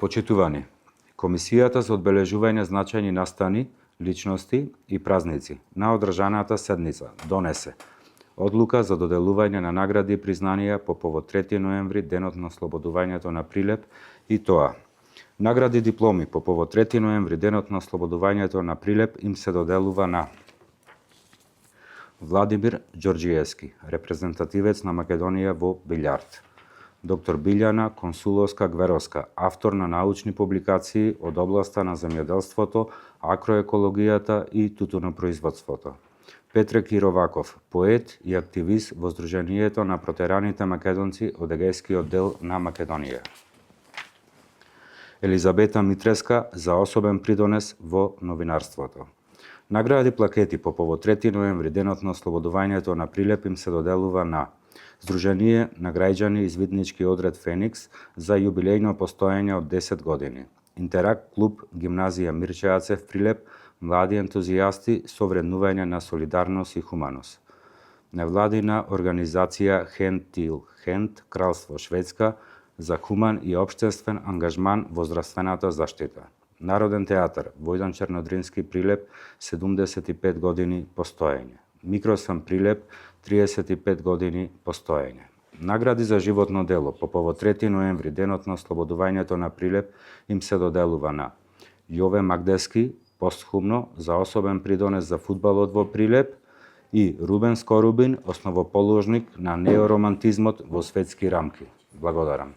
Почитувани, Комисијата за одбележување значајни настани, личности и празници на одржаната седница донесе одлука за доделување на награди и признанија по повод 3 ноември, денот на ослободувањето на Прилеп, и тоа: награди и дипломи по повод 3 ноември, денот на ослободувањето на Прилеп, им се доделува на Владимир Ѓорѓиевски, репрезентативец на Македонија во билјард; доктор Билјана Консуловска-Гверовска, автор на научни публикации од областа на земјоделството, агроекологијата и тутунопроизводството; Петре Кироваков, поет и активист во Сдруженијето на протераните македонци од Егејскиот дел на Македонија; Елизабета Митреска за особен придонес во новинарството. Награди и плакети по повод 3 ноември, денот на ослободувањето на Прилеп, им се доделува на Сдружение на граѓани Извиднички одред Феникс за јубилејно постоење од 10 години; Интеракт клуб Гимназија Мирче Ацев Прилеп, млади ентузијасти со вреднување на солидарност и хуманост; невладина организација Hand til Hand, Кралство Шведска, за хуман и општествен ангажман во здравствената заштита; Народен театар Војдан Чернодрински Прилеп, 75 години постоење; Микросан Прилеп, 35 години постоење. Награди за животно дело по повод 3 ноември, денот на ослободувањето на Прилеп, им се доделува на Јове Магдески, постхумно за особен придонес за фудбалот во Прилеп, и Рубен Скорубин, основоположник на неоромантизмот во светски рамки. Благодарам.